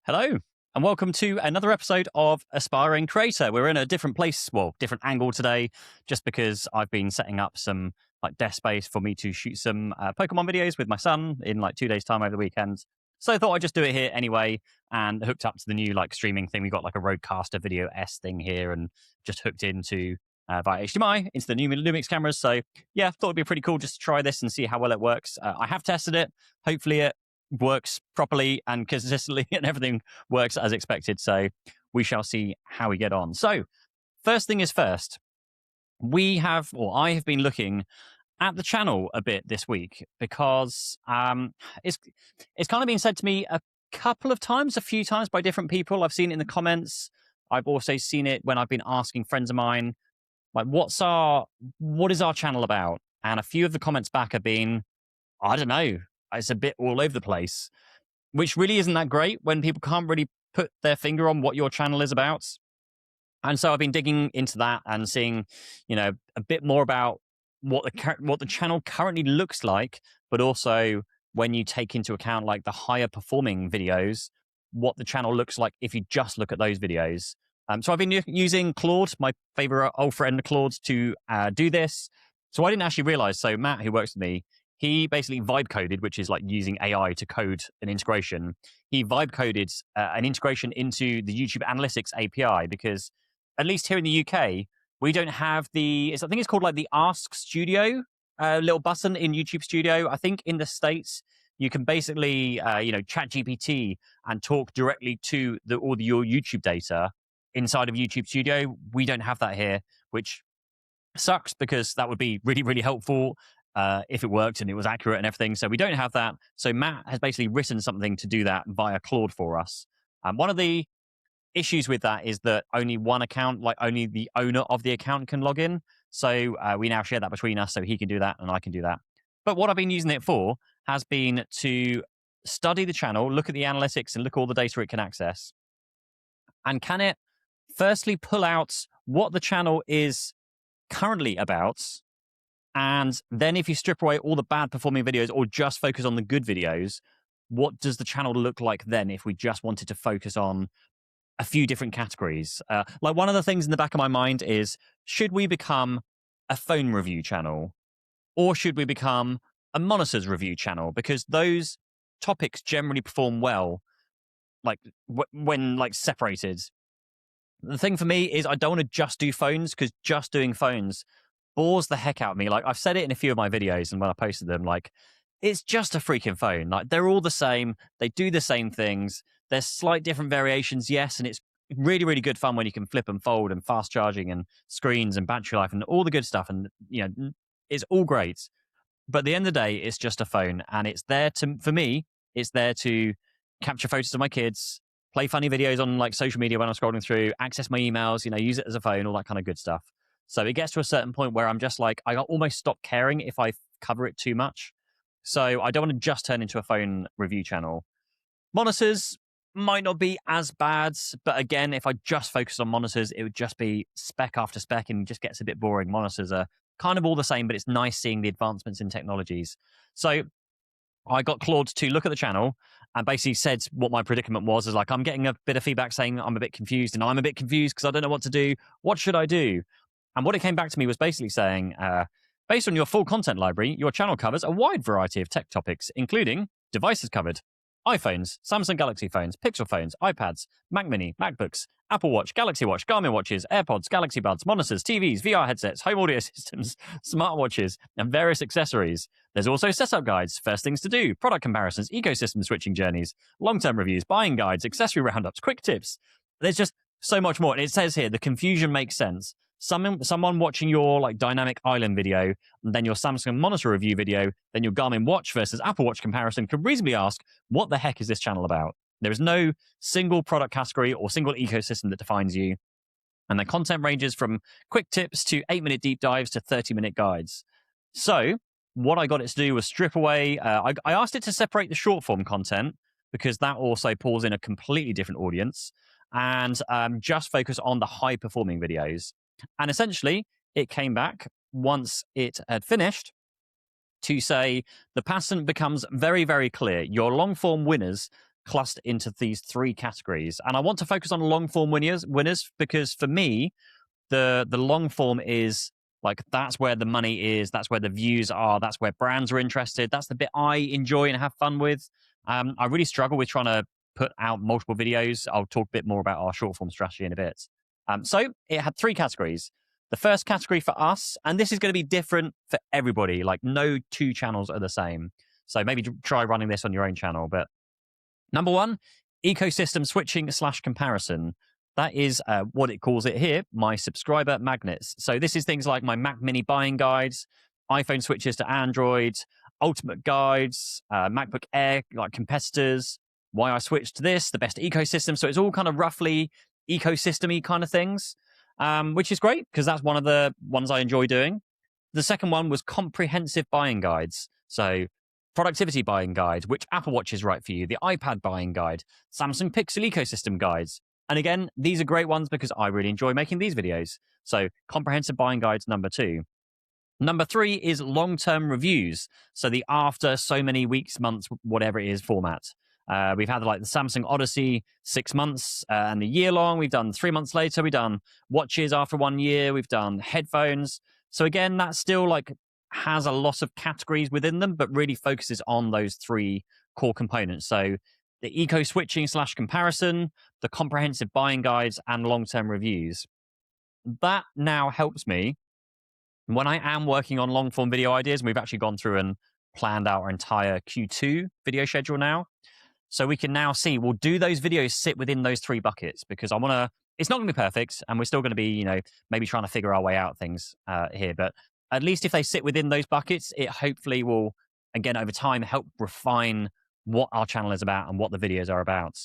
Hello, and welcome to another episode of Aspiring Creator. We're in a different place, well, different angle today, just because I've been setting up some desk space for me to shoot some Pokemon videos with my son in 2 days' time over the weekend. So I thought I'd just do it here anyway, and hooked up to the new streaming thing. We got a Rodecaster Video S thing here, and just hooked into via HDMI into the new Lumix cameras. So yeah, thought it'd be pretty cool just to try this and see how well it works. I have tested it. Hopefully it works properly and consistently and everything works as expected. So we shall see how we get on. So first thing is first, I have been looking at the channel a bit this week because it's kind of been said to me a few times by different people. I've seen it in the comments. I've also seen it when I've been asking friends of mine, what is our channel about? And a few of the comments back have been, I don't know, it's a bit all over the place, which really isn't that great when people can't really put their finger on what your channel is about. And so I've been digging into that and seeing, a bit more about what the channel currently looks like, but also when you take into account the higher performing videos, what the channel looks like if you just look at those videos. So I've been using Claude, my favorite old friend Claude, to do this. So I didn't actually realize. So Matt, who works with me, he basically vibe coded, which is using AI to code an integration. He vibe coded an integration into the YouTube Analytics API because, at least here in the UK, we don't have I think it's called the Ask Studio little button in YouTube Studio. I think in the States, you can basically, chat GPT and talk directly to your YouTube data inside of YouTube Studio. We don't have that here, which sucks because that would be really, really helpful if it worked and it was accurate and everything. So we don't have that. So Matt has basically written something to do that via Claude for us. One of the issues with that is that only one account, only the owner of the account can log in. So we now share that between us, so he can do that and I can do that. But what I've been using it for has been to study the channel, look at the analytics and look at all the data it can access. And can it firstly pull out what the channel is currently about? And then if you strip away all the bad performing videos or just focus on the good videos, what does the channel look like then if we just wanted to focus on a few different categories? One of the things in the back of my mind is, should we become a phone review channel or should we become a monitors review channel? Because those topics generally perform well, when separated. The thing for me is I don't want to just do phones, because just doing phones bores the heck out of me. I've said it in a few of my videos and when I posted them, it's just a freaking phone. They're all the same. They do the same things. There's slight different variations, yes, and it's really, really good fun when you can flip and fold and fast charging and screens and battery life and all the good stuff. And, it's all great. But at the end of the day, it's just a phone. And it's there for me, it's there to capture photos of my kids, play funny videos on social media when I'm scrolling through, access my emails, use it as a phone, all that kind of good stuff. So it gets to a certain point where I'm just I almost stop caring if I cover it too much. So I don't want to just turn into a phone review channel. Monitors might not be as bad, but again, if I just focus on monitors, it would just be spec after spec and it just gets a bit boring. Monitors are kind of all the same, but it's nice seeing the advancements in technologies. So I got Claude to look at the channel and basically said what my predicament was. I'm getting a bit of feedback saying I'm a bit confused, and I'm a bit confused because I don't know what to do. What should I do? And what it came back to me was basically saying, based on your full content library, your channel covers a wide variety of tech topics, including devices covered: iPhones, Samsung Galaxy phones, Pixel phones, iPads, Mac Mini, MacBooks, Apple Watch, Galaxy Watch, Garmin watches, AirPods, Galaxy Buds, monitors, TVs, VR headsets, home audio systems, smartwatches, and various accessories. There's also setup guides, first things to do, product comparisons, ecosystem switching journeys, long-term reviews, buying guides, accessory roundups, quick tips. There's just so much more. And it says here, the confusion makes sense. Someone watching your dynamic island video, and then your Samsung monitor review video, then your Garmin watch versus Apple Watch comparison could reasonably ask, what the heck is this channel about? There is no single product category or single ecosystem that defines you. And the content ranges from quick tips to 8-minute deep dives to 30-minute guides. So what I got it to do was strip away. I asked it to separate the short form content because that also pulls in a completely different audience, and just focus on the high performing videos. And essentially, it came back once it had finished to say the pattern becomes very, very clear. Your long form winners clustered into these 3 categories. And I want to focus on long form winners because for me, the long form is like, that's where the money is, that's where the views are, that's where brands are interested, that's the bit I enjoy and have fun with. I really struggle with trying to put out multiple videos. I'll talk a bit more about our short form strategy in a bit. So it had 3 categories. The first category for us, and this is going to be different for everybody, like no 2 channels are the same. So maybe try running this on your own channel. But number 1, ecosystem switching / comparison. That is what it calls it here, my subscriber magnets. So this is things like my Mac Mini buying guides, iPhone switches to Android, ultimate guides, MacBook Air, like competitors, why I switched to this, the best ecosystem. So it's all kind of roughly ecosystem-y kind of things, which is great because that's one of the ones I enjoy doing. The second one was comprehensive buying guides. So productivity buying guide, which Apple Watch is right for you, the iPad buying guide, Samsung Pixel ecosystem guides. And again, these are great ones because I really enjoy making these videos. So comprehensive buying guides, number 2. Number 3 is long-term reviews. So the after so many weeks, months, whatever it is format. We've had like the Samsung Odyssey 6 months and a year long. We've done 3 months later. We've done watches after 1 year. We've done headphones. So again, that still like has a lot of categories within them, but really focuses on those 3 core components. So the eco switching / comparison, the comprehensive buying guides, and long-term reviews. That now helps me when I am working on long-form video ideas. And we've actually gone through and planned out our entire Q2 video schedule now. So we can now see, well, do those videos sit within those 3 buckets? Because I want to, it's not going to be perfect, and we're still going to be, maybe trying to figure our way out things here. But at least if they sit within those buckets, it hopefully will, again, over time, help refine what our channel is about and what the videos are about.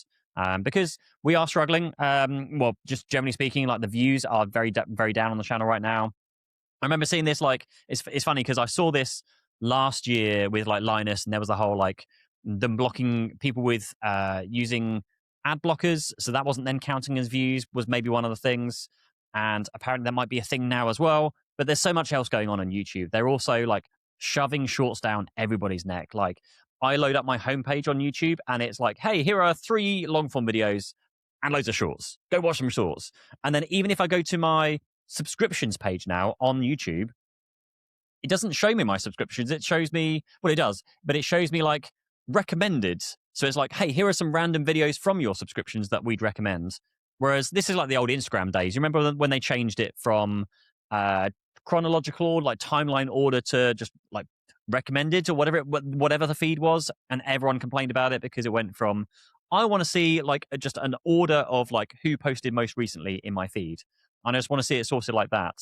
Because we are struggling. Well, just generally speaking, like the views are very, very down on the channel right now. I remember seeing this, like, it's funny because I saw this last year with like Linus, and there was the whole like them blocking people with using ad blockers. So that wasn't then counting as views, was maybe one of the things. And apparently that might be a thing now as well. But there's so much else going on YouTube. They're also like shoving shorts down everybody's neck. Like I load up my homepage on YouTube and it's like, hey, here are 3 long form videos and loads of shorts. Go watch some shorts. And then even if I go to my subscriptions page now on YouTube, it doesn't show me my subscriptions. It shows me, well, it does, but it shows me like recommended. So it's like, hey, here are some random videos from your subscriptions that we'd recommend. Whereas this is like the old Instagram days. You remember when they changed it from chronological, like timeline order to just like recommended or whatever the feed was, and everyone complained about it because it went from, I want to see like just an order of like who posted most recently in my feed. I just want to see it sorted like that.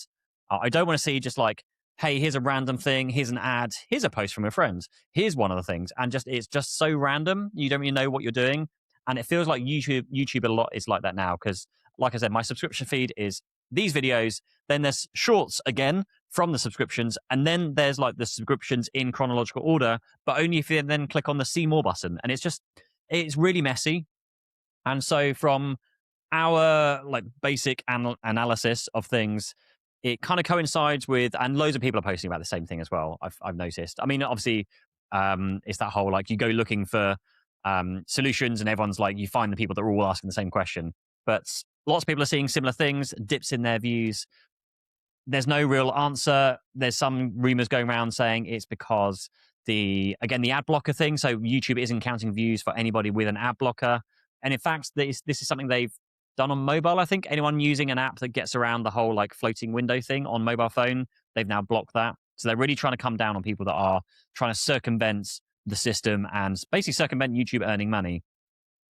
I don't want to see just like, hey, here's a random thing, here's an ad, here's a post from a friend, here's one of the things, and it's just so random. You don't really know what you're doing, and it feels like YouTube a lot is like that now because, like I said, my subscription feed is these videos, then there's shorts again from the subscriptions, and then there's like the subscriptions in chronological order, but only if you then click on the see more button, and it's really messy. And so from our like basic analysis of things, it kind of coincides with, and loads of people are posting about the same thing as well. I've noticed. I mean, obviously, it's that whole like you go looking for solutions, and everyone's like, you find the people that are all asking the same question. But lots of people are seeing similar things, dips in their views. There's no real answer. There's some rumors going around saying it's because the ad blocker thing. So YouTube isn't counting views for anybody with an ad blocker. And in fact, this is something they've done on mobile. I think anyone using an app that gets around the whole like floating window thing on mobile phone, they've now blocked that. So they're really trying to come down on people that are trying to circumvent the system and basically circumvent YouTube earning money,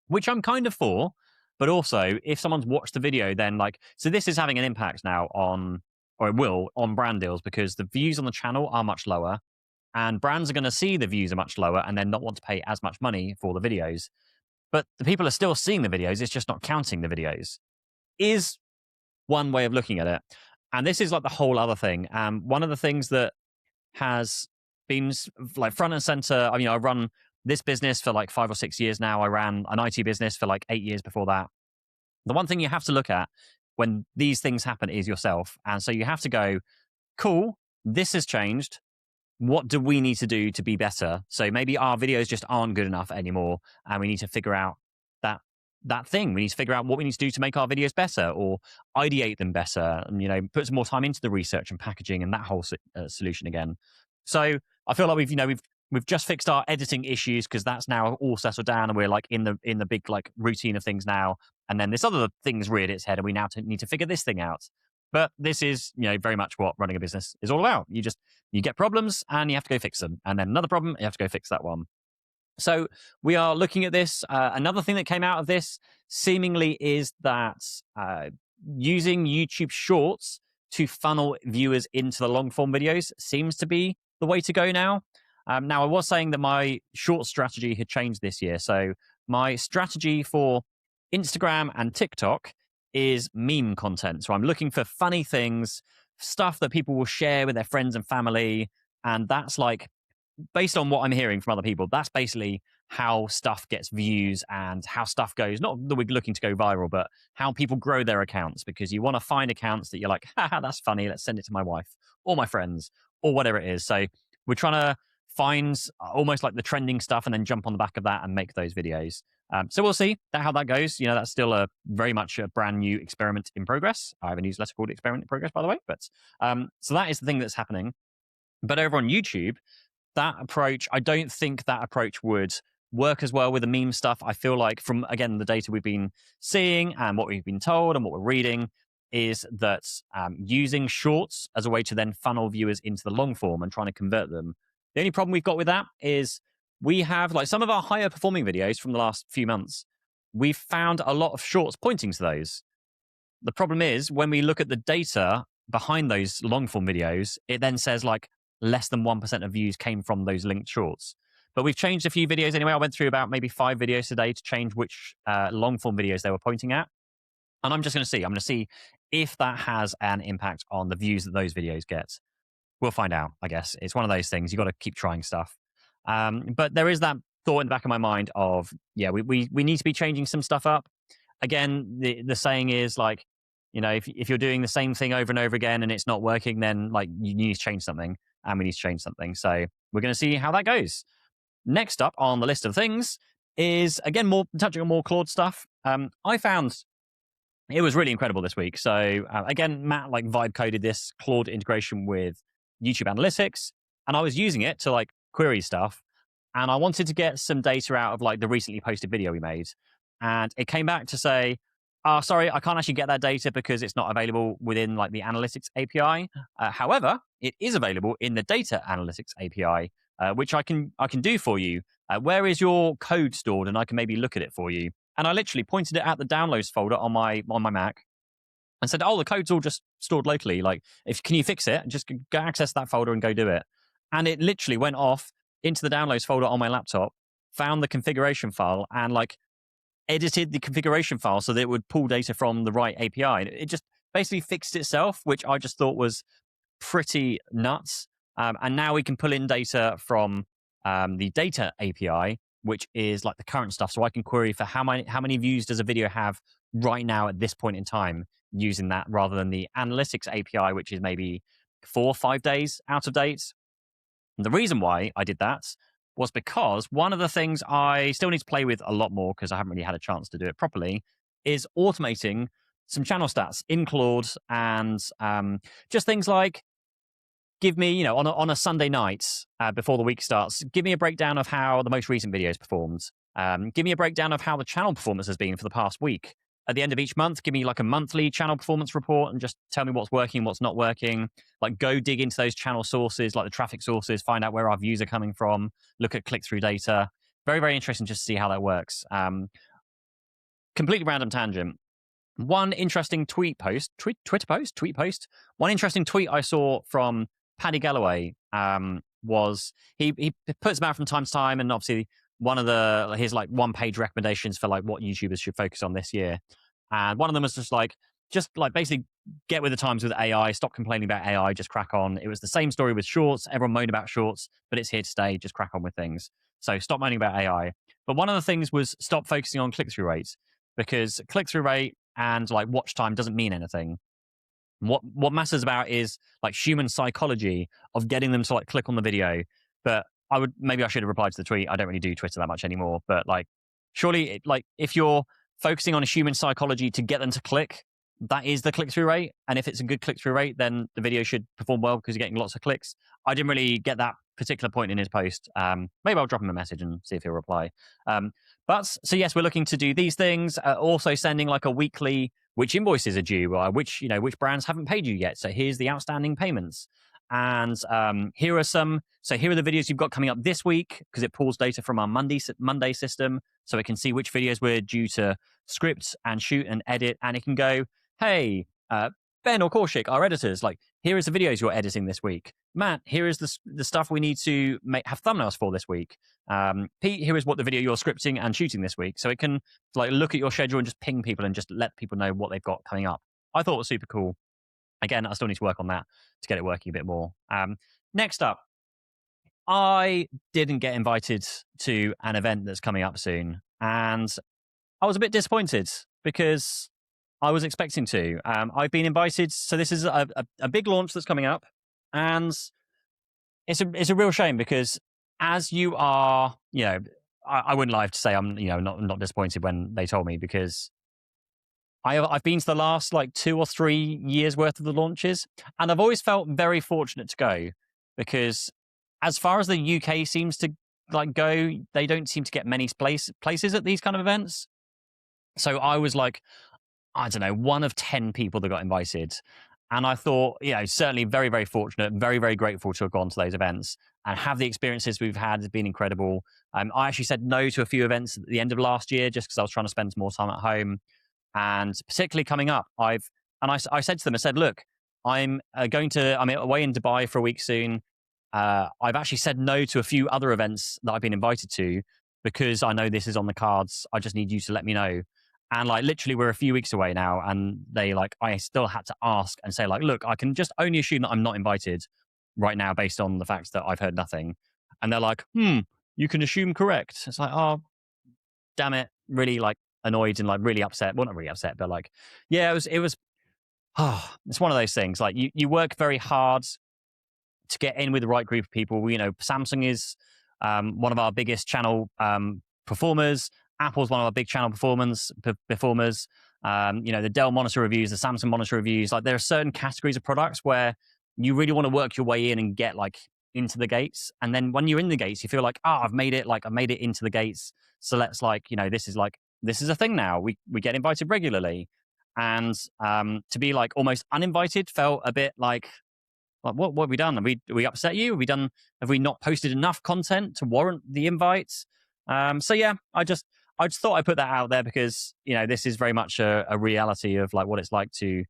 which I'm kind of for. But also, if someone's watched the video, then like, so this is having an impact now on, or it will, on brand deals, because the views on the channel are much lower, and brands are going to see the views are much lower and then not want to pay as much money for the videos. But the people are still seeing the videos, it's just not counting the videos, is one way of looking at it. And this is like the whole other thing. One of the things that has been like front and center, I mean, I've run this business for like 5 or 6 years now. I ran an IT business for like 8 years before that. The one thing you have to look at when these things happen is yourself. And so you have to go, cool, this has changed. what do we need to do to be better? So maybe our videos just aren't good enough anymore, and we need to figure out that thing. We need to figure out what we need to do to make our videos better, or ideate them better, and put some more time into the research and packaging and that whole solution again. So I feel like we've just fixed our editing issues because that's now all settled down, and we're like in the big like routine of things now. And then this other thing's reared its head, and we now need to figure this thing out. But this is very much what running a business is all about. You get problems and you have to go fix them, and then another problem, you have to go fix that one. So we are looking at this. Another thing that came out of this seemingly is that using YouTube Shorts to funnel viewers into the long form videos seems to be the way to go now. Now, I was saying that my short strategy had changed this year. So my strategy for Instagram and TikTok is meme content. So I'm looking for funny things, stuff that people will share with their friends and family. And that's like, based on what I'm hearing from other people, that's basically how stuff gets views and how stuff goes. Not that we're looking to go viral, but how people grow their accounts, because you want to find accounts that you're like, haha, that's funny. Let's send it to my wife or my friends or whatever it is. So we're trying to find almost like the trending stuff and then jump on the back of that and make those videos. So we'll see how that goes. That's still a very much a brand new experiment in progress. I have a newsletter called Experiment in Progress, by the way. But so that is the thing that's happening. But over on YouTube, that approach, I don't think that approach would work as well with the meme stuff. I feel like from, again, the data we've been seeing and what we've been told and what we're reading is that using shorts as a way to then funnel viewers into the long form and trying to convert them. The only problem we've got with that is we have like some of our higher performing videos from the last few months. We've found a lot of shorts pointing to those. The problem is when we look at the data behind those long form videos, it then says like less than 1% of views came from those linked shorts. But we've changed a few videos anyway. I went through about maybe 5 videos today to change which long form videos they were pointing at. And I'm just going to see. I'm going to see if that has an impact on the views that those videos get. We'll find out, I guess. It's one of those things. You've got to keep trying stuff. But there is that thought in the back of my mind of, we need to be changing some stuff up. Again, the saying is like, if you're doing the same thing over and over again and it's not working, then like you need to change something, and we need to change something. So we're going to see how that goes. Next up on the list of things is, again, more touching on more Claude stuff. I found it was really incredible this week. So again, Matt like vibe coded this Claude integration with YouTube Analytics, and I was using it to like query stuff, and I wanted to get some data out of like the recently posted video we made, and it came back to say, oh, sorry, I can't actually get that data because it's not available within like the Analytics API. However, it is available in the Data Analytics API, which I can do for you. Where is your code stored? And I can maybe look at it for you. And I literally pointed it at the downloads folder on my Mac and said, oh, the code's all just stored locally. Like, can you fix it? Just go access that folder and go do it. And it literally went off into the downloads folder on my laptop, found the configuration file, and like edited the configuration file so that it would pull data from the right API. It just basically fixed itself, which I just thought was pretty nuts. And now we can pull in data from the Data API, which is like the current stuff. So I can query for how many views does a video have right now at this point in time using that, rather than the Analytics API, which is maybe 4 or 5 days out of date. And the reason why I did that was because one of the things I still need to play with a lot more, because I haven't really had a chance to do it properly, is automating some channel stats in Claude, and just things like, give me, on a Sunday night before the week starts, give me a breakdown of how the most recent videos performed. Give me a breakdown of how the channel performance has been for the past week. At the end of each month, give me like a monthly channel performance report and just tell me what's working, what's not working. Like go dig into those channel sources, like the traffic sources, find out where our views are coming from, look at click-through data. Very, very interesting just to see how that works. Completely random tangent. One interesting tweet post. One interesting tweet I saw from Paddy Galloway was he puts them out from time to time, and obviously one of his like 1-page recommendations for like what YouTubers should focus on this year, and one of them was just like basically get with the times with AI, stop complaining about AI, just crack on. It was the same story with Shorts. Everyone moaned about Shorts, but it's here to stay. Just crack on with things. So stop moaning about AI. But one of the things was stop focusing on click-through rate, because click-through rate and like watch time doesn't mean anything. What matters about is like human psychology of getting them to like click on the video. But maybe I should have replied to the tweet. I don't really do Twitter that much anymore, but like surely like if you're focusing on a human psychology to get them to click, that is the click-through rate. And if it's a good click-through rate, then the video should perform well because you're getting lots of clicks. I didn't really get that particular point in his post. Maybe I'll drop him a message and see if he'll reply. So yes, we're looking to do these things. Also sending like a weekly which invoices are due, which brands haven't paid you yet. So here's the outstanding payments. And here are the videos you've got coming up this week, because it pulls data from our Monday system, so it can see which videos we're due to script and shoot and edit, and it can go, hey, Ben or Kaushik, our editors, like, here is the videos you're editing this week. Matt, here is the stuff we need to have thumbnails for this week. Pete, here is what the video you're scripting and shooting this week. So it can like look at your schedule and just ping people and just let people know what they've got coming up. I thought it was super cool. Again, I still need to work on that to get it working a bit more. Next up, I didn't get invited to an event that's coming up soon. And I was a bit disappointed because I was expecting to. I've been invited. So this is a big launch that's coming up. And it's a real shame because as you are, I wouldn't lie to say I'm, not disappointed when they told me, because I've been to the last like 2 or 3 years worth of the launches, and I've always felt very fortunate to go, because as far as the UK seems to like go, they don't seem to get many places at these kind of events. So I was like, I don't know, one of 10 people that got invited. And I thought, certainly very, very fortunate, very, very grateful to have gone to those events and have the experiences we've had has been incredible. I actually said no to a few events at the end of last year just because I was trying to spend more time at home. And particularly coming up, I said to them, I said, look, I'm away in Dubai for a week soon. I've actually said no to a few other events that I've been invited to because I know this is on the cards. I just need you to let me know. And like literally we're a few weeks away now, and I still had to ask and say like, look, I can just only assume that I'm not invited right now based on the fact that I've heard nothing. And they're like, you can assume correct. It's like, oh, damn it. Really like annoyed and like really upset. Well, not really upset, but like, yeah, it was, it's one of those things. Like you work very hard to get in with the right group of people. Samsung is one of our biggest channel performers. Apple's one of our big channel performers. The Dell monitor reviews, the Samsung monitor reviews. Like there are certain categories of products where you really want to work your way in and get like into the gates. And then when you're in the gates, you feel like, I've made it into the gates. So let's this is a thing now. We get invited regularly. And to be like almost uninvited felt a bit like what have we done? Have we upset you? Have we not posted enough content to warrant the invites? So yeah, I just thought I'd put that out there because, this is very much a reality of like what it's like to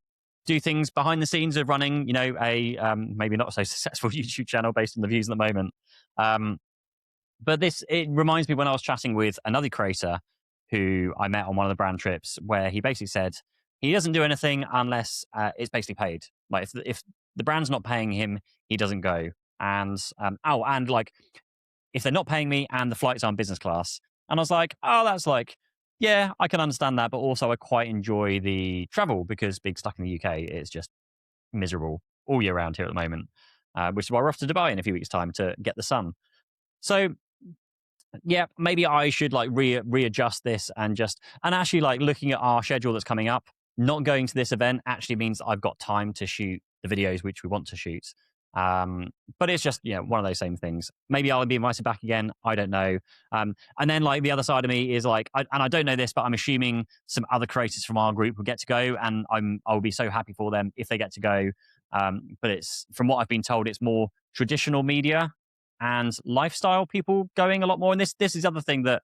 do things behind the scenes of running, a maybe not so successful YouTube channel based on the views at the moment. But it reminds me when I was chatting with another creator who I met on one of the brand trips, where he basically said he doesn't do anything unless it's basically paid. Like if the brand's not paying him, he doesn't go. And and like if they're not paying me and the flight's on business class. And I was like, that's like, yeah, I can understand that. But also I quite enjoy the travel because being stuck in the UK, it's just miserable all year round here at the moment, which is why we're off to Dubai in a few weeks' time to get the sun. So yeah, maybe I should like readjust this and actually like looking at our schedule that's coming up, not going to this event actually means I've got time to shoot the videos which we want to shoot. But it's just, one of those same things. Maybe I'll be invited back again. I don't know. And then like the other side of me is like, I don't know this, but I'm assuming some other creators from our group will get to go, and I'll be so happy for them if they get to go. But it's, from what I've been told, it's more traditional media and lifestyle people going a lot more. And this is the other thing, that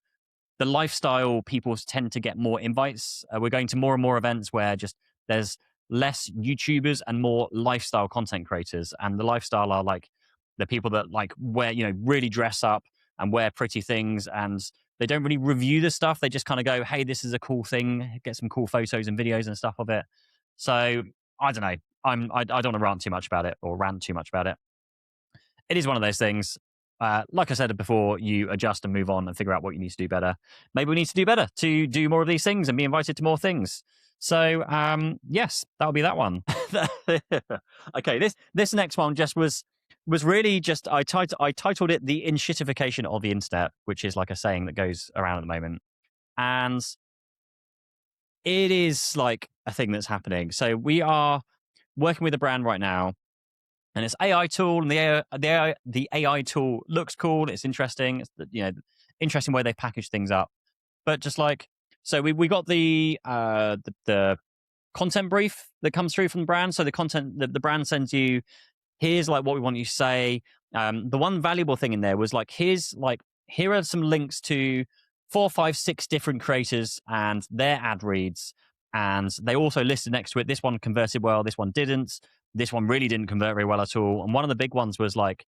the lifestyle people tend to get more invites. We're going to more and more events where there's less YouTubers and more lifestyle content creators. And the lifestyle are like the people that like wear, really dress up and wear pretty things, and they don't really review the stuff. They just kind of go, hey, this is a cool thing, get some cool photos and videos and stuff of it. So I don't know. I don't want to rant too much about it. It is one of those things. Like I said before, you adjust and move on and figure out what you need to do better. Maybe we need to do better to do more of these things and be invited to more things. So yes, that'll be that one. Okay, this next one just was really just I titled it the Enshittification of the internet, which is like a saying that goes around at the moment, and it is like a thing that's happening. So we are working with a brand right now, and it's AI tool, and the AI tool looks cool. It's interesting. It's interesting way they package things up, but just like so we got the content brief that comes through from the brand. So the content the brand sends you, here's like what we want you to say. The one valuable thing in there was like, here are some links to 4, 5, 6 different creators and their ad reads. And they also listed next to it, this one converted well, this one didn't. This one really didn't convert very well at all. And one of the big ones was like,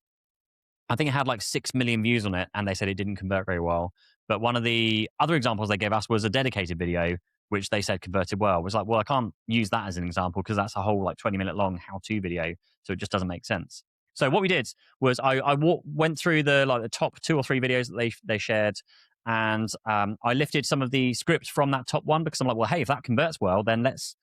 I think it had like 6 million views on it, and they said it didn't convert very well. But one of the other examples they gave us was a dedicated video, which they said converted well. It was like, well, I can't use that as an example because that's a whole like 20-minute long how-to video, so it just doesn't make sense. So what we did was I went through the top 2 or 3 videos that they shared, and I lifted some of the scripts from that top one because I'm like, well, hey, if that converts well, then let's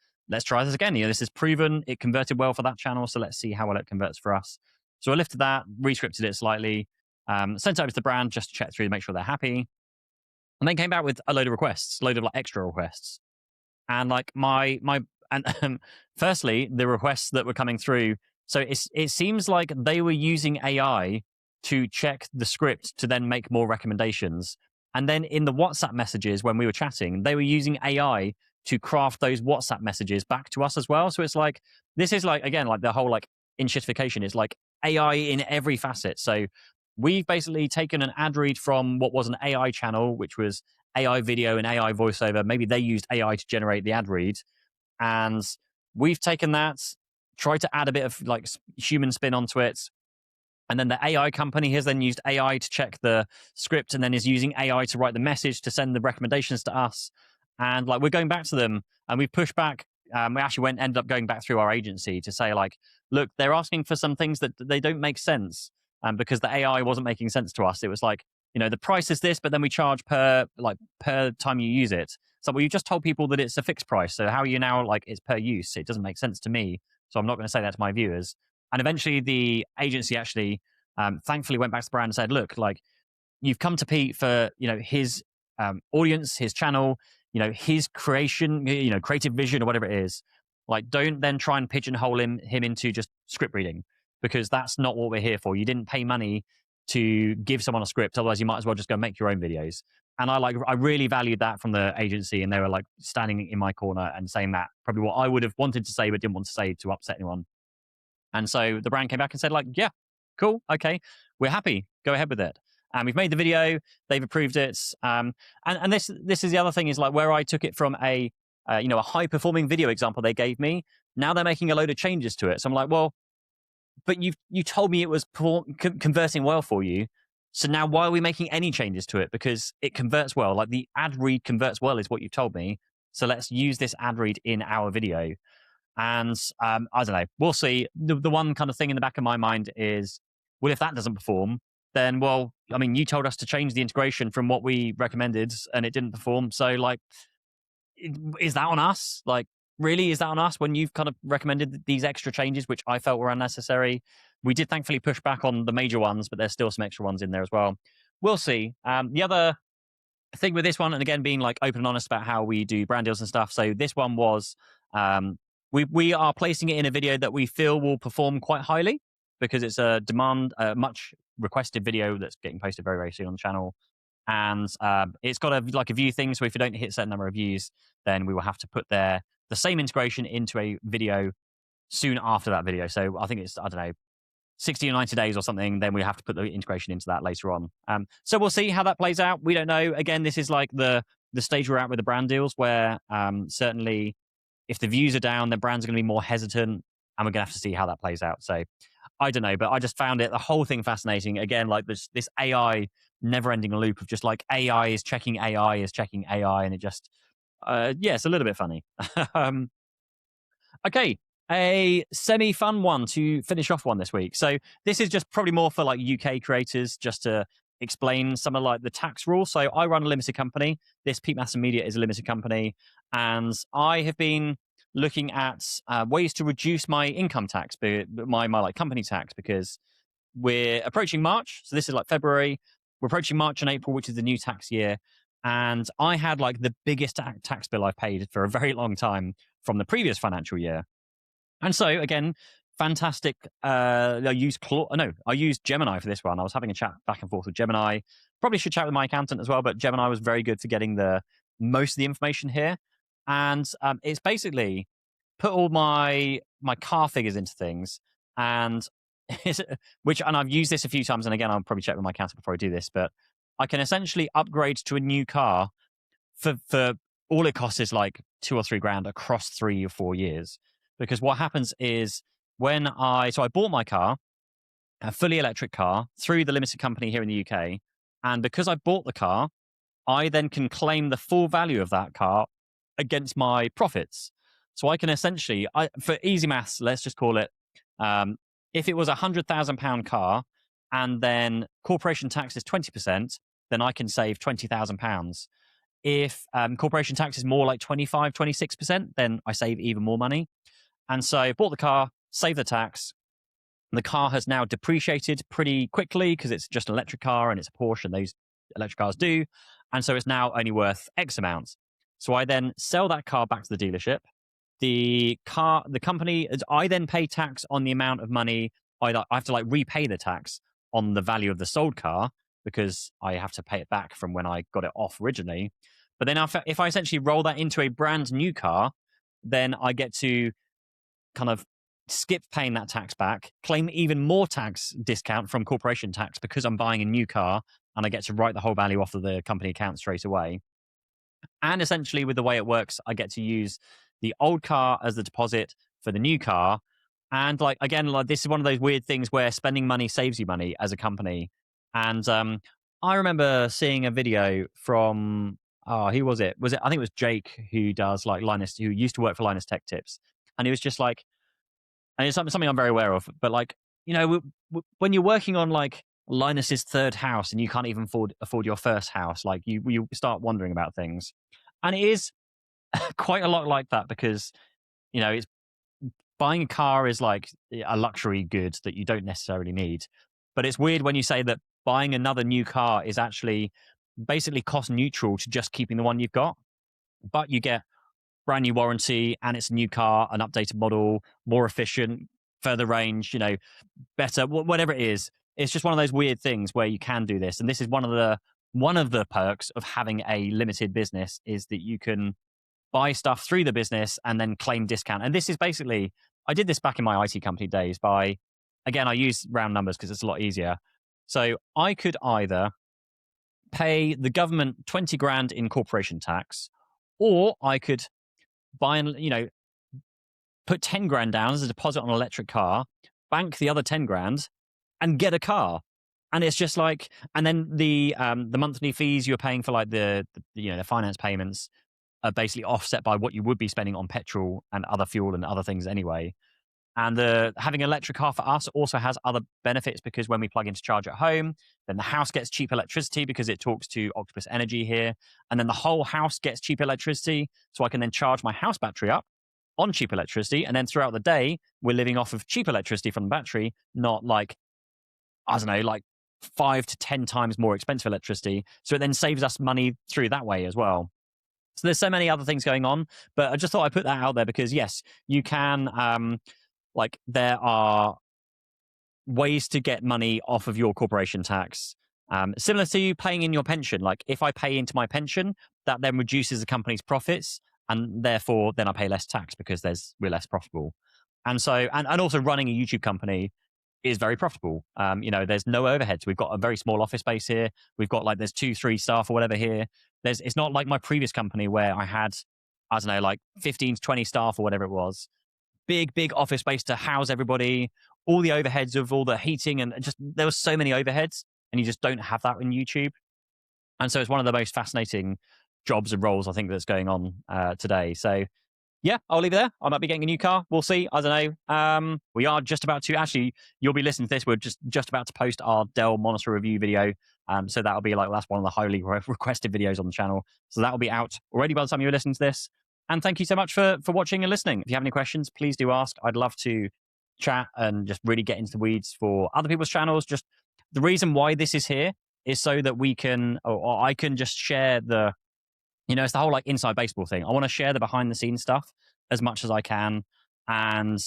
try this again. This is proven it converted well for that channel, so let's see how well it converts for us. So I lifted that, rescripted it slightly, sent it over to the brand just to check through to make sure they're happy, and then came back with a load of requests, load of like extra requests. And like firstly, the requests that were coming through. So it seems like they were using AI to check the script to then make more recommendations. And then in the WhatsApp messages when we were chatting, they were using AI to craft those WhatsApp messages back to us as well. So it's like, this is like, again, like the whole like Enshittification is like AI in every facet. So we've basically taken an ad read from what was an AI channel, which was AI video and AI voiceover. Maybe they used AI to generate the ad read. And we've taken that, tried to add a bit of like human spin onto it. And then the AI company has then used AI to check the script and then is using AI to write the message to send the recommendations to us. And like, we're going back to them and we've pushed back. We actually ended up going back through our agency to say like, look, they're asking for some things that they don't make sense. Because the AI wasn't making sense to us. It was like, the price is this, but then we charge per time you use it. So well, you just told people that it's a fixed price. So how are you now like it's per use? It doesn't make sense to me. So I'm not going to say that to my viewers. And eventually the agency actually, thankfully went back to the brand and said, look, like you've come to Pete for, his audience, his channel, his creation, creative vision or whatever it is. Like, don't then try and pigeonhole him into just script reading, because that's not what we're here for. You didn't pay money to give someone a script. Otherwise, you might as well just go make your own videos. And I really valued that from the agency. And they were like standing in my corner and saying that probably what I would have wanted to say, but didn't want to say to upset anyone. And so the brand came back and said like, yeah, cool. Okay. We're happy. Go ahead with it. And we've made the video. They've approved it. And this is the other thing is like where I took it from a high performing video example they gave me. Now they're making a load of changes to it. So I'm like, well, but you told me it was converting well for you. So now why are we making any changes to it? Because it converts well. Like the ad read converts well is what you've told me. So let's use this ad read in our video. And I don't know. We'll see. The one kind of thing in the back of my mind is, well, if that doesn't perform, then, well, I mean, you told us to change the integration from what we recommended and it didn't perform. So like, is that on us? Like, really, is that on us when you've kind of recommended these extra changes, which I felt were unnecessary? We did thankfully push back on the major ones, but there's still some extra ones in there as well. We'll see. The other thing with this one, and again, being like open and honest about how we do brand deals and stuff. So this one was, we are placing it in a video that we feel will perform quite highly because it's a much requested video that's getting posted very, very soon on the channel. And it's got a view thing. So if you don't hit a certain number of views, then we will have to put the same integration into a video soon after that video. So I think it's, I don't know, 60 or 90 days or something. Then we have to put the integration into that later on. So we'll see how that plays out. We don't know. Again, this is like the stage we're at with the brand deals where certainly if the views are down, then brands are going to be more hesitant and we're going to have to see how that plays out. So I don't know, but I just found the whole thing fascinating. Again, like this AI never-ending loop of just like AI is checking AI, and it just, it's a little bit funny. Okay, a semi-fun one to finish off one this week. So this is just probably more for like UK creators, just to explain some of like the tax rules. So I run a limited company. This Peak Maths and Media is a limited company, and I have been looking at ways to reduce my income tax, my like company tax, because we're approaching March. So this is like February. We're approaching March and April, which is the new tax year. And I had like the biggest tax bill I've paid for a very long time from the previous financial year. And so again, fantastic. I used Gemini for this one. I was having a chat back and forth with Gemini. Probably should chat with my accountant as well, but Gemini was very good for getting the most of the information here. And it's basically put all my car figures into things, and and I've used this a few times. And again, I'll probably check with my accountant before I do this, but I can essentially upgrade to a new car for all it costs is like $2 or $3 grand across 3 or 4 years. Because what happens is I bought my car, a fully electric car, through the limited company here in the UK. And because I bought the car, I then can claim the full value of that car against my profits. So I can essentially, for easy maths, let's just call it, if it was a £100,000 car and then corporation tax is 20%, then I can save £20,000. If corporation tax is more like 25, 26%, then I save even more money. And so I bought the car, saved the tax. The car has now depreciated pretty quickly because it's just an electric car and it's a Porsche, and those electric cars do. And so it's now only worth X amount. So I then sell that car back to the dealership. The company, I then pay tax on the amount of money. I have to like repay the tax on the value of the sold car because I have to pay it back from when I got it off originally. But then if I essentially roll that into a brand new car, then I get to kind of skip paying that tax back, claim even more tax discount from corporation tax because I'm buying a new car, and I get to write the whole value off of the company account straight away. And essentially, with the way it works, I get to use the old car as the deposit for the new car. And like again, like this is one of those weird things where spending money saves you money as a company. And I remember seeing a video from who was it? I think it was Jake, who does like Linus, who used to work for Linus Tech Tips, and he was just like, and it's something I'm very aware of, but like, you know, when you're working on like Linus's third house and you can't even afford your first house, like you start wondering about things. And it is quite a lot like that because, you know, it's buying a car is like a luxury good that you don't necessarily need. But it's weird when you say that buying another new car is actually basically cost neutral to just keeping the one you've got. But you get brand new warranty, and it's a new car, an updated model, more efficient, further range, you know, better, whatever it is. It's just one of those weird things where you can do this. And this is one of the perks of having a limited business, is that you can buy stuff through the business and then claim discount. And this is basically, I did this back in my IT company days again, I use round numbers because it's a lot easier. So I could either pay the government 20 grand in corporation tax, or I could buy and, you know, put 10 grand down as a deposit on an electric car, bank the other 10 grand and get a car. And it's just like, and then the monthly fees you're paying for like the finance payments are basically offset by what you would be spending on petrol and other fuel and other things anyway. And having an electric car for us also has other benefits, because when we plug in to charge at home, then the house gets cheap electricity because it talks to Octopus Energy here. And then the whole house gets cheap electricity. So I can then charge my house battery up on cheap electricity. And then throughout the day, we're living off of cheap electricity from the battery, not like, I don't know, like 5 to 10 times more expensive electricity. So it then saves us money through that way as well. So there's so many other things going on, but I just thought I'd put that out there because yes, you can, there are ways to get money off of your corporation tax. Similar to you paying in your pension. Like if I pay into my pension, that then reduces the company's profits, and therefore then I pay less tax because we're less profitable. And so, and also running a YouTube company is very profitable. There's no overheads. We've got a very small office space here. We've got there's 2-3 staff or whatever here. It's not like my previous company where I had, 15 to 20 staff or whatever it was. Big office space to house everybody, all the overheads of all the heating, and just there was so many overheads, and you just don't have that in YouTube. And so it's one of the most fascinating jobs and roles I think that's going on today. So yeah, I'll leave it there. I might be getting a new car. We'll see. I don't know. We are just about to actually. You'll be listening to this. We're just about to post our Dell monitor review video. So that'll be like that's one of the highly requested videos on the channel. So that'll be out already by the time you're listening to this. And thank you so much for watching and listening. If you have any questions, please do ask. I'd love to chat and just really get into the weeds for other people's channels. Just the reason why this is here is so that we can, or I can just share the, it's the whole like inside baseball thing. I want to share the behind the scenes stuff as much as I can, and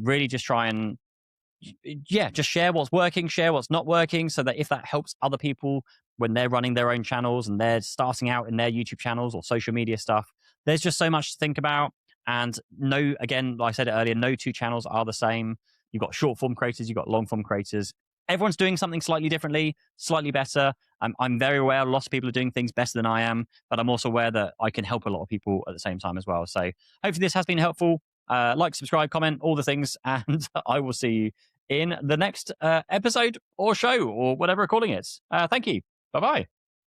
really just try and just share what's working, share what's not working, so that if that helps other people when they're running their own channels and they're starting out in their YouTube channels or social media stuff, there's just so much to think about. And no, again, like I said earlier, no two channels are the same. You've got short form creators, you've got long form creators. Everyone's doing something slightly differently, slightly better. I'm very aware a lot of people are doing things better than I am, but I'm also aware that I can help a lot of people at the same time as well. So hopefully this has been helpful. Like, subscribe, comment, all the things, and I will see you in the next episode or show or whatever we're calling it. Thank you. Bye-bye.